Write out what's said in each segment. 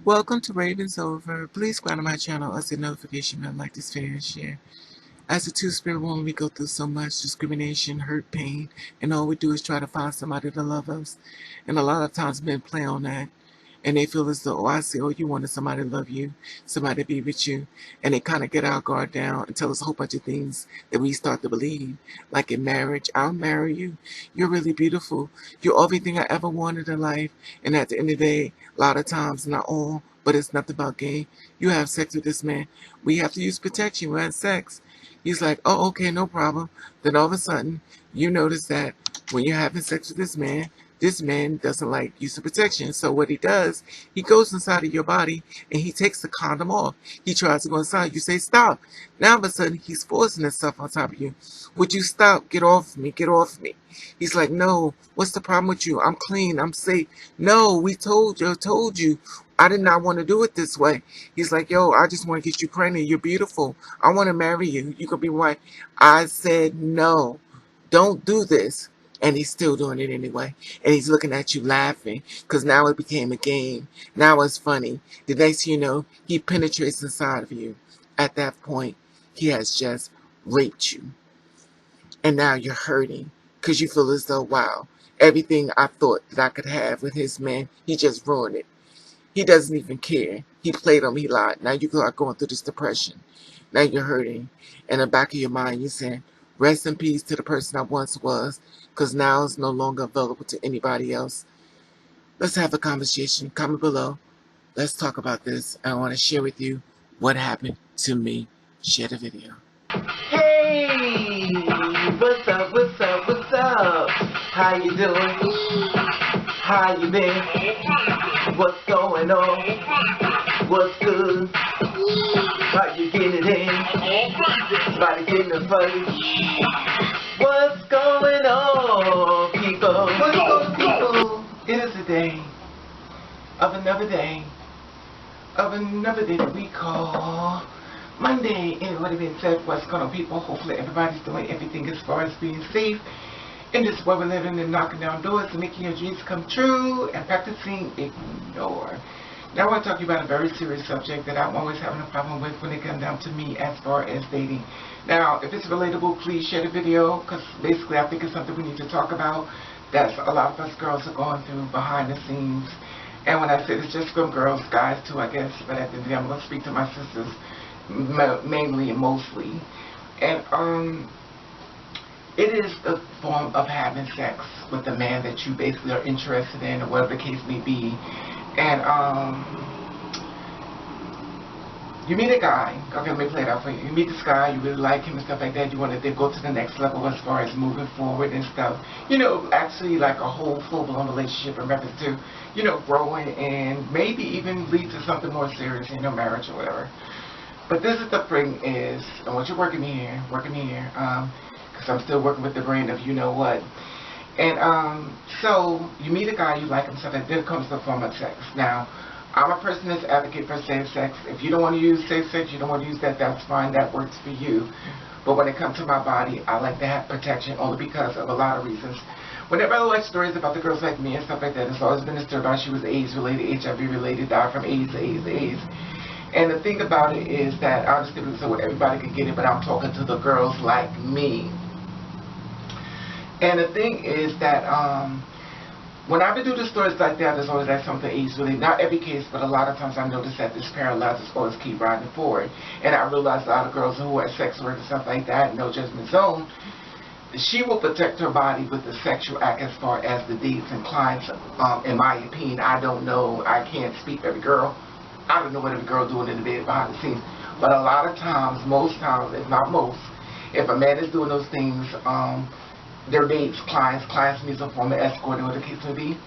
Welcome to Ravens Over. Please go to my channel as a notification bell, like this video and share. As a two-spirit woman, we go through so much discrimination, hurt, pain, and all we do is try to find somebody to love us. And a lot of times men play on that. And they feel as though, oh, I see, oh, you wanted somebody to love you, somebody to be with you. And they kind of get our guard down and tell us a whole bunch of things that we start to believe. Like in marriage, I'll marry you. You're really beautiful. You're everything I ever wanted in life. And at the end of the day, a lot of times, not all, but it's nothing about gay. You have sex with this man. We have to use protection. We had sex. He's like, oh, okay, no problem. Then all of a sudden, you notice that when you're having sex with this man doesn't like use of protection. So what he does, he goes inside of your body and he takes the condom off. He tries to go inside. You say, stop. Now all of a sudden, he's forcing himself on top of you. Would you stop? Get off me. Get off me. He's like, no. What's the problem with you? I'm clean. I'm safe. No, we told you. I did not want to do it this way. He's like, yo, I just want to get you pregnant. You're beautiful. I want to marry you. You could be my wife. I said, no, don't do this. And he's still doing it anyway. And he's looking at you laughing because now it became a game. Now it's funny. The next thing you know, he penetrates inside of you. At that point, he has just raped you. And now you're hurting because you feel as though, wow, everything I thought that I could have with his man, he just ruined it. He doesn't even care. He played on me, he lied. Now you are going through this depression. Now you're hurting. In the back of your mind, you're saying, rest in peace to the person I once was, because now it's no longer available to anybody else. Let's have a conversation. Comment below. Let's talk about this. I want to share with you what happened to me. Share the video. Hey, what's up, what's up, what's up? How you doing? How you been? What's going on? What's good? How you getting it in? Everybody getting it funny? What's going on, people? What's going on, people? It is a day of another day that we call Monday. And what being said, what's going on, people? Hopefully everybody's doing everything as far as being safe in this world we're living and knocking down doors and making your dreams come true and practicing ignore. Now I want to talk to you about a very serious subject that I'm always having a problem with when it comes down to me as far as dating. Now, if it's relatable, please share the video, because basically I think it's something we need to talk about that a lot of us girls are going through behind the scenes. And when I say it's just from girls, guys too, I guess, but at the end of the day, I'm going to speak to my sisters mainly and mostly. And it is a form of having sex with the man that you basically are interested in, or whatever the case may be. And you meet a guy. Okay, let me play it out for you. You meet this guy, you really like him and stuff like that. You want to go to the next level as far as moving forward and stuff. You know, actually like a whole full-blown relationship in reference to, you know, growing and maybe even lead to something more serious, you know, marriage or whatever. But this is the thing is, I want you working me here, because I'm still working with the brain of you know what. And so you meet a guy, you like him, so that then comes the form of sex. Now, I'm a person that's advocate for safe sex. If you don't want to use safe sex, you don't want to use that, that's fine, that works for you. But when it comes to my body, I like to have protection only because of a lot of reasons. Whenever I watch stories about the girls like me and stuff like that, it's always been a story about she was AIDS related, HIV related, died from AIDS, AIDS. And the thing about it is that I understand so everybody can get it, but I'm talking to the girls like me. And the thing is that when I do the stories like that, there's always like something AIDS really, not every case, but a lot of times I notice that this paralyzes always keep riding forward. And I realize a lot of girls who are sex work and stuff like that, no judgment zone, she will protect her body with the sexual act as far as the dates and clients. In my opinion, I don't know, I can't speak for every girl. I don't know what every girl doing in the bed behind the scenes. But a lot of times, most times, if not most, if a man is doing those things, their dates, clients need some form of escort or whatever the case may be.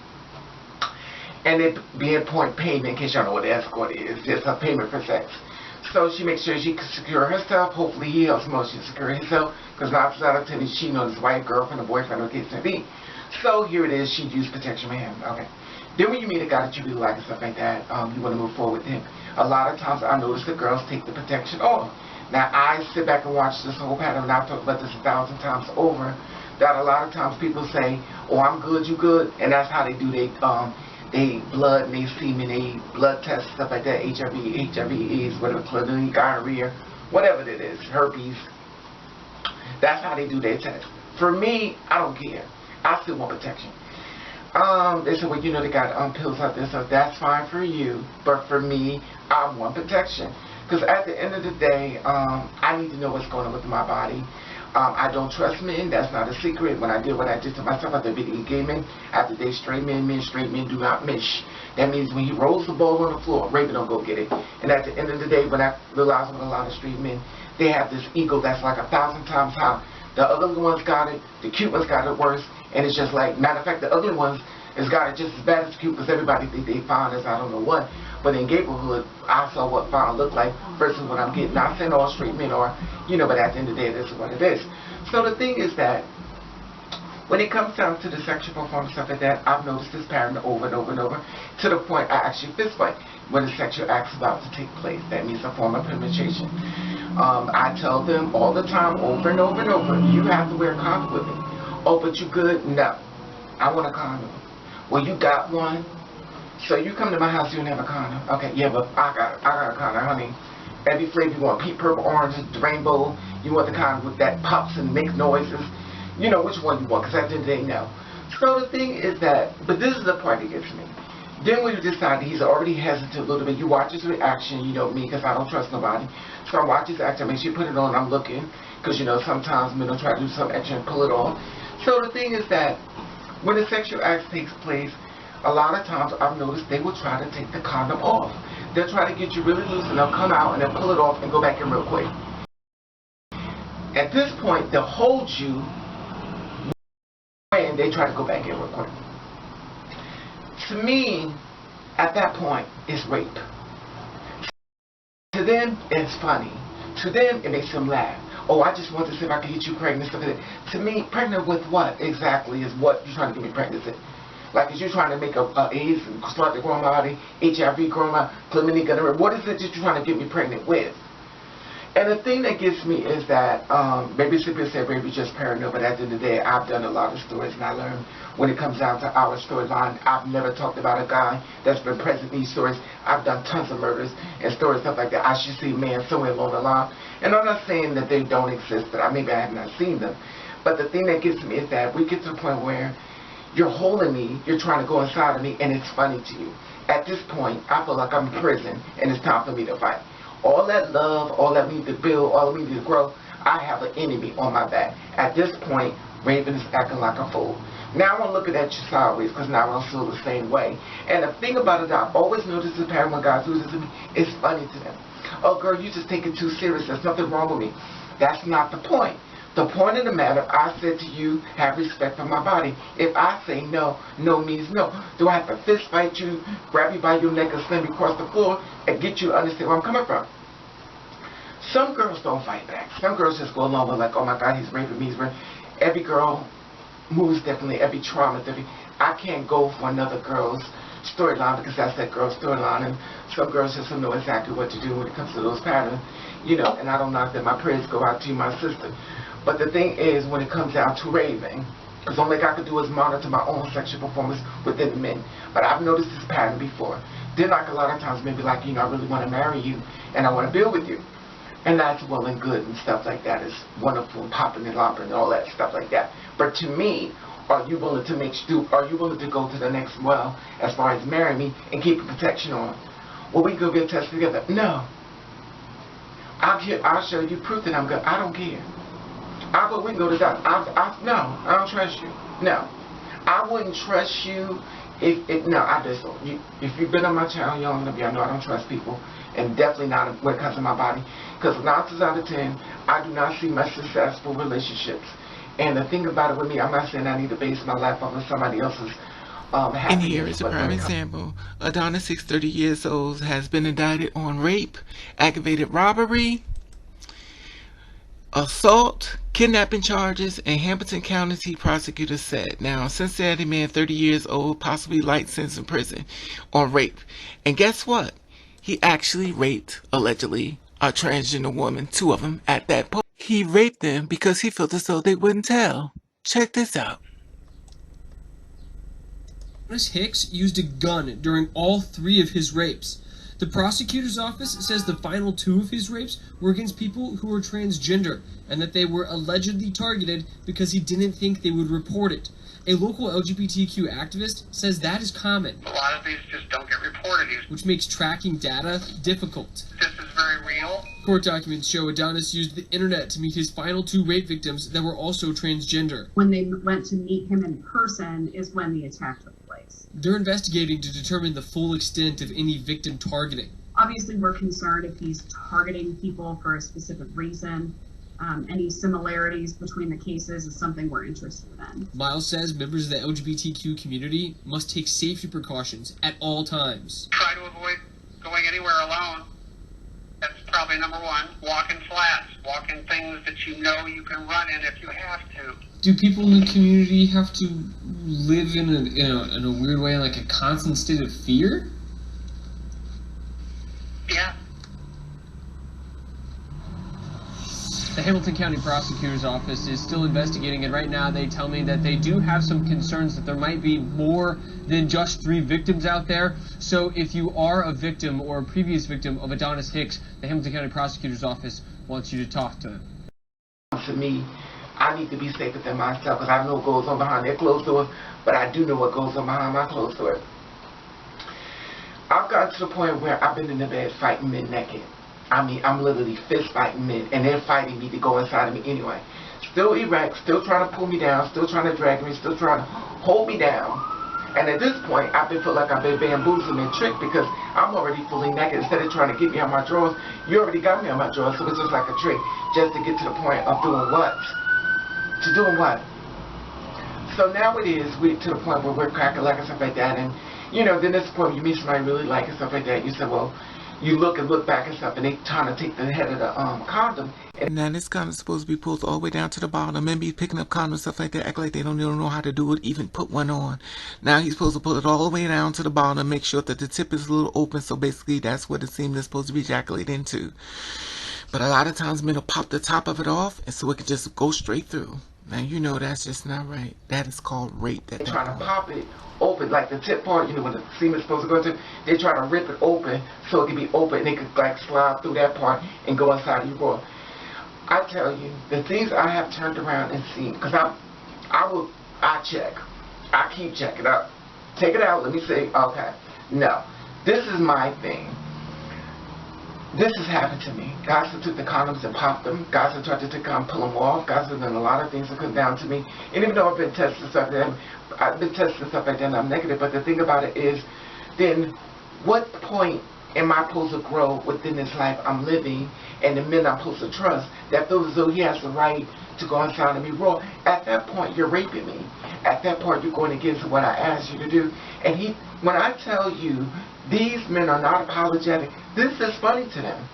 And it being point payment, in case y'all know what the escort is, just a payment for sex. So she makes sure she can secure herself. Hopefully he helps most she secure himself, because not out of 10 is cheating on his wife, girlfriend, or boyfriend, or the case may be. So here it is, she used protection for him. Okay. Then when you meet a guy that you really like and stuff like that, you want to move forward with him. A lot of times I notice the girls take the protection off. Now I sit back and watch this whole pattern, and I've talked about this 1,000 times over, that a lot of times people say, oh, I'm good, you good, and that's how they do they blood and they semen, they blood tests, stuff like that, HIV, AIDS, whatever, chlamydia, gonorrhea, whatever it is, herpes. That's how they do their test. For me, I don't care. I still want protection. They said, well, you know, they got pills out there, so that's fine for you. But for me, I want protection. Because at the end of the day, I need to know what's going on with my body. I don't trust men. That's not a secret. When I did what I did to myself after being gay men, after they straight men do not mish. That means when he rolls the ball on the floor, Raven don't go get it. And at the end of the day, when I realized with a lot of straight men, they have this ego that's like 1,000 times high. The ugly ones got it, the cute ones got it worse, and it's just like, matter of fact, the ugly ones has got it just as bad as cute, because everybody think they fine as I don't know what. But in neighborhood, I saw what fine looked like versus what I'm getting. Not saying all straight men are, you know, but at the end of the day, this is what it is. So the thing is that when it comes down to the sexual performance stuff like that, I've noticed this pattern over and over and over, to the point I actually fist fight when the sexual act's about to take place. That means a form of penetration. I tell them all the time, over and over and over, you have to wear a condom with me. Oh, but you good? No. I want a condom. Well, you got one. So you come to my house, you don't have a condom. Okay, yeah, but I got a condom, honey. Every flavor you want, pink, purple, orange, the rainbow. You want the condom with that pops and makes noises. You know which one you want, because at the end of the day, no. So the thing is that, but this is the part that gets me. Then when you decide that he's already hesitant a little bit, you watch his reaction, you know me, because I don't trust nobody. So I watch his action, make sure you put it on, I'm looking, because you know, sometimes men will try to do some action and pull it off. So the thing is that, when the sexual act takes place, a lot of times I've noticed they will try to take the condom off. They'll try to get you really loose and they'll come out and they'll pull it off and go back in real quick. At this point, they'll hold you and they try to go back in real quick. To me, at that point, it's rape. To them, it's funny. To them, it makes them laugh. Oh, I just want to see if I can get you pregnant. Stuff like that. To me, pregnant with what exactly is what you're trying to get me pregnant with? Like, is you trying to make a AIDS and start to grow my body, HIV grow my chlamydia, gonorrhea? What is it that you're trying to get me pregnant with? And the thing that gets me is that, maybe some people say baby just paranoid, but at the end of the day, I've done a lot of stories, and I learned when it comes down to our storyline, I've never talked about a guy that's been present in these stories. I've done tons of murders and stories, stuff like that. I should see a man somewhere along the line. And I'm not saying that they don't exist, but maybe I have not seen them. But the thing that gets me is that we get to the point where you're holding me, you're trying to go inside of me, and it's funny to you. At this point, I feel like I'm in prison, and it's time for me to fight. All that love, all that we need to build, all that we need to grow, I have an enemy on my back. At this point, Raven is acting like a fool. Now I'm looking at you sideways, because now I'm still the same way. And the thing about it, I've always noticed the pattern when guys do this to me, it's funny to them. Oh, girl, you just take it too serious. There's nothing wrong with me. That's not the point. The point of the matter, I said to you, have respect for my body. If I say no, no means no. Do I have to fist fight you, grab you by your neck and slam you across the floor, and get you to understand where I'm coming from? Some girls don't fight back. Some girls just go along with like, oh my God, he's raping me. Every girl moves differently. Every trauma is different. I can't go for another girl's storyline because that's that girl's storyline. And some girls just don't know exactly what to do when it comes to those patterns. You know, and I don't knock that. My prayers go out to you, my sister. But the thing is, when it comes down to Raven, because all I can do is monitor my own sexual performance within men. But I've noticed this pattern before. Then like a lot of times, maybe like, you know, I really want to marry you and I want to build with you. And that's well and good and stuff like that. It's wonderful and popping and lopping and all that stuff like that. But to me, are you willing to are you willing to go to the next well as far as marry me and keep the protection on? Well, we go get tested together. No. I'll show you proof that I'm good. I don't care. We can go to that. No, I don't trust you. No. I wouldn't trust you no, I just don't. If you've been on my channel, you don't know me. I know I don't trust people. And definitely not when it comes to my body. Because 9 times out of 10, I do not see much successful relationships. And the thing about it with me, I'm not saying I need to base my life off of somebody else's happiness. And here is a prime example. Adonis, 630 years old, has been indicted on rape, aggravated robbery, assault, kidnapping charges, and Hamilton County prosecutor said. Now, Cincinnati man, 30 years old, possibly light sentence in prison on rape. And guess what? He actually raped, allegedly, a transgender woman, 2 of them, at that point. He raped them because he felt as though they wouldn't tell. Check this out. Adonis Hicks used a gun during all 3 of his rapes. The prosecutor's office says the final 2 of his rapes were against people who were transgender, and that they were allegedly targeted because he didn't think they would report it. A local LGBTQ activist says that is common. A lot of these just don't get reported, which makes tracking data difficult. This is very real. Court documents show Adonis used the internet to meet his final 2 rape victims that were also transgender. When they went to meet him in person is when the attack took place. They're investigating to determine the full extent of any victim targeting. Obviously, we're concerned if he's targeting people for a specific reason. Any similarities between the cases is something we're interested in. Miles says members of the LGBTQ community must take safety precautions at all times. Try to avoid going anywhere alone. That's probably number 1. Walk in flats. Walk in things that you know you can run in if you have to. Do people in the community have to live in a weird way, like a constant state of fear? Yeah. The Hamilton County Prosecutor's Office is still investigating, and right now they tell me that they do have some concerns that there might be more than just 3 victims out there. So if you are a victim or a previous victim of Adonis Hicks, the Hamilton County Prosecutor's Office wants you to talk to them. To me, I need to be safer than myself because I know what goes on behind their closed doors, but I do know what goes on behind my closed doors. I've gotten to the point where I've been in the bed fighting men naked. I mean, I'm literally fist fighting men, and they're fighting me to go inside of me anyway. Still erect, still trying to pull me down, still trying to drag me, still trying to hold me down. And at this point, I feel like I've been bamboozled and tricked because I'm already fully naked. Instead of trying to get me out my drawers, you already got me out my drawers, so it's just like a trick, just to get to the point of doing what? To doing what? So now it is, we're to the point where we're cracking like and stuff like that, and then this point you meet somebody you really like and stuff like that, you say, well, you look back and stuff, and they trying to take the head of the condom. And now this condom's supposed to be pulled all the way down to the bottom and be picking up condoms, stuff like that, act like they don't even know how to do it, even put one on. Now he's supposed to pull it all the way down to the bottom, make sure that the tip is a little open, so basically that's what it seems it's supposed to be ejaculated into. But a lot of times men will pop the top of it off, and so it can just go straight through. Now that's just not right. That is called rape. They're trying to pop it open, like the tip part, when the semen is supposed to go into, they try to rip it open so it can be open and they could like slide through that part and go inside of your bra. I tell you, the things I have turned around and seen, because I check. I keep checking up. Take it out, let me say, okay. No. This is my thing. This has happened to me. Guys have took the condoms and popped them. Guys have tried to pull them off. Guys have done a lot of things that come down to me. And even though I've been tested stuff like that, I've been testing stuff like that and I'm negative, but the thing about it is, then what point am I supposed to grow within this life I'm living and the men I'm supposed to trust that feels as though he has the right to go inside of me raw? At that point, you're raping me. At that point, you're going against what I asked you to do. And when I tell you, these men are not apologetic, this is funny to them.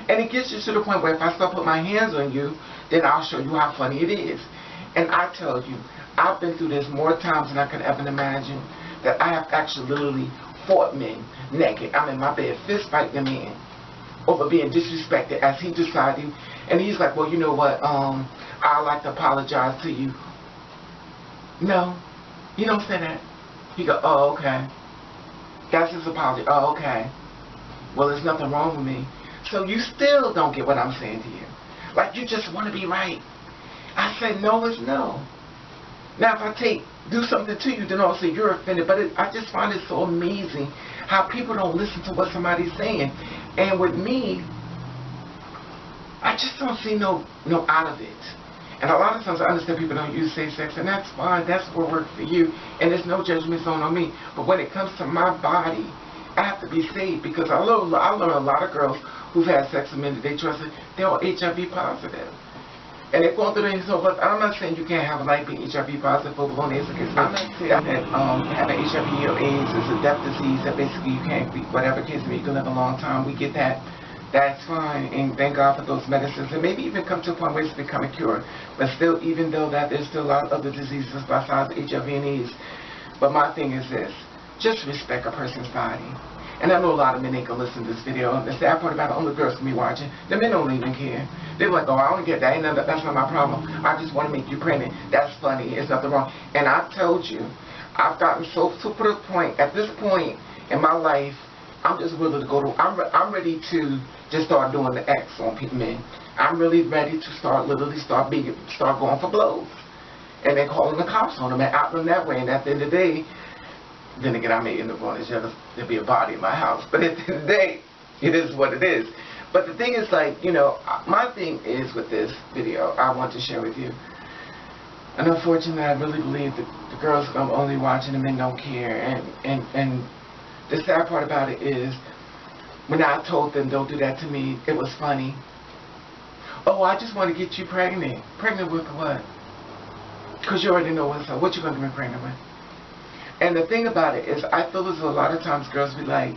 And it gets you to the point where if I start putting my hands on you, then I'll show you how funny it is. And I tell you, I've been through this more times than I could ever imagine, that I have actually literally fought men naked. I'm in my bed fist fighting a man over being disrespected as he decided. And he's like, well, you know what, I'd like to apologize to you. No, he don't say that. He go, oh, okay. That's his apology. Oh, okay. Well, there's nothing wrong with me. So you still don't get what I'm saying to you. Like, you just want to be right. I say no is no. Now, if I do something to you, then I'll say you're offended. But I just find it so amazing how people don't listen to what somebody's saying. And with me, I just don't see no out of it. And a lot of times I understand people don't use safe sex, and that's fine. That's what works for you. And there's no judgment zone on me. But when it comes to my body, I have to be safe, because I learn a lot of girls who've had sex with men that they trusted, they're all HIV positive. And they're going through things so much. I'm not saying you can't have a life being HIV positive, full-blown AIDS. I'm not saying that having HIV or AIDS is a death disease that basically you can't be, whatever case may be, you can live a long time. We get that. That's fine, and thank God for those medicines, and maybe even come to a point where it's become a cure. But still, even though that, there's still a lot of other diseases besides HIV and AIDS. But my thing is this: just respect a person's body. And I know a lot of men ain't gonna listen to this video. The sad part about it, only girls can be watching. The men don't even care. They're like, oh, I don't get that. That's not my problem. I just want to make you pregnant. That's funny. It's nothing wrong. And I told you, I've gotten so to the point, at this point in my life, I'm just willing to go to, I'm ready to just start doing the X on men. I'm really ready to start going for blows. And then calling the cops on them and out them that way. And at the end of the day, then again, I may end up on there'll be a body in my house. But at the end of the day, it is what it is. But the thing is, like, you know, my thing is with this video, I want to share with you. And unfortunately, I really believe that the girls are only watching and men don't care. And the sad part about it is, when I told them don't do that to me, it was funny. Oh, I just want to get you pregnant. Pregnant with what? Because you already know what's up. What you going to get me pregnant with? And the thing about it is, I feel as though a lot of times girls be like,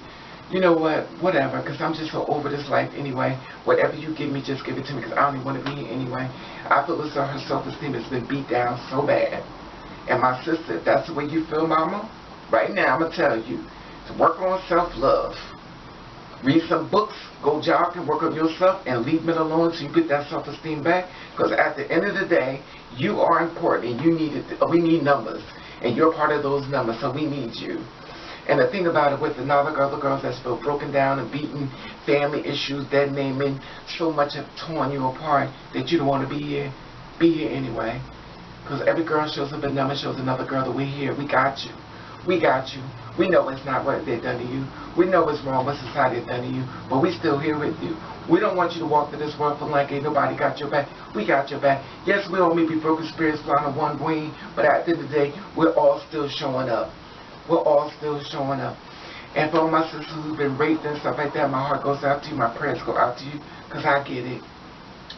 you know what, whatever, because I'm just so over this life anyway. Whatever you give me, just give it to me, because I don't even want to be here anyway. I feel as though her self-esteem has been beat down so bad. And my sister, if that's the way you feel, mama, right now I'm going to tell you, to work on self-love. Read some books, go jog and work on yourself, and leave men alone so you get that self-esteem back. Because at the end of the day, you are important, and you need it. We need numbers, and you're part of those numbers, so we need you. And the thing about it with the other girls that's feel broken down and beaten, family issues, dead naming, so much have torn you apart that you don't want to be here. Be here anyway. Because every girl shows up a number, shows another girl that we're here. We got you. We got you. We know it's not what they've done to you. We know it's wrong what society has done to you, but we still here with you. We don't want you to walk through this world feeling like ain't nobody got your back. We got your back. Yes, we all may be broken spirits flying on one wing, but at the end of the day, we're all still showing up. We're all still showing up. And for all my sisters who've been raped and stuff like that, my heart goes out to you. My prayers go out to you, because I get it.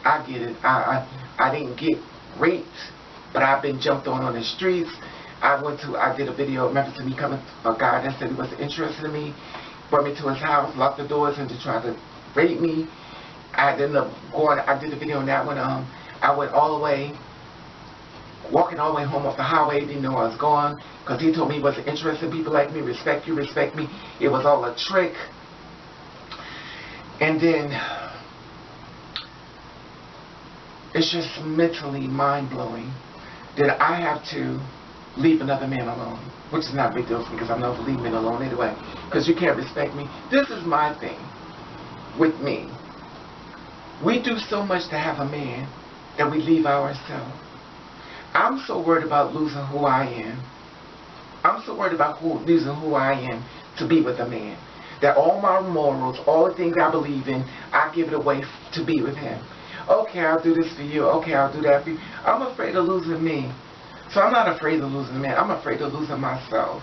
I get it. I didn't get raped, but I've been jumped on the streets. I did a video in Memphis of me coming, a guy that said he wasn't interested in me, brought me to his house, locked the doors, and to try to rape me. I ended up going, I did a video on that one. I went all the way, walking all the way home off the highway, didn't know I was gone, because he told me he wasn't interested in people like me, respect you, respect me. It was all a trick. And then, it's just mentally mind-blowing that I have to leave another man alone, which is not a big deal for me, because I'm not to leave men alone anyway, because you can't respect me. This is my thing with me. We do so much to have a man that we leave ourselves. I'm so worried about losing who I am. I'm so worried about losing who I am to be with a man, that all my morals, all the things I believe in, I give it away to be with him. Okay, I'll do this for you. Okay, I'll do that for you. I'm afraid of losing me. So I'm not afraid of losing a man. I'm afraid of losing myself.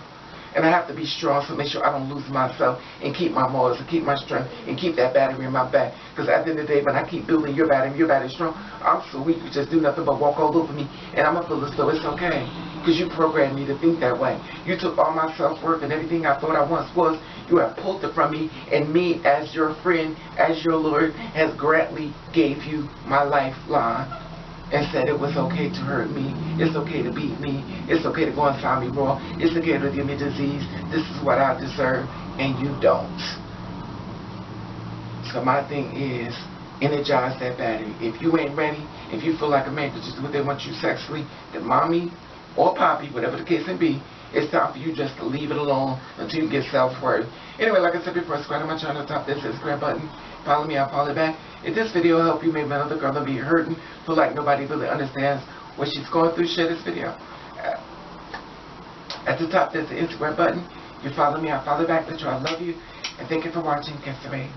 And I have to be strong to make sure I don't lose myself and keep my morals and keep my strength and keep that battery in my back. Because at the end of the day, when I keep building your battery strong, I'm so weak, you just do nothing but walk all over me. And I'm going to feel as though it's okay. Because you programmed me to think that way. You took all my self-worth and everything I thought I once was. You have pulled it from me. And me, as your friend, as your Lord, has gladly gave you my lifeline. And said it was okay to hurt me, it's okay to beat me, it's okay to go and find me wrong, it's okay to give me disease, this is what I deserve, and you don't. So my thing is, energize that battery. If you ain't ready, if you feel like a man could just do what they want you sexually, then mommy or poppy, whatever the case may be, it's time for you just to leave it alone until you get self-worth. Anyway, like I said before, subscribe to my channel, tap that subscribe button, follow me, I'll follow back. If this video helped you, maybe another girl will be hurting, feel like nobody really understands what she's going through, share this video. At the top, there's the Instagram button. You follow me, I'll follow back. Let you, I love you, and thank you for watching. Kesare.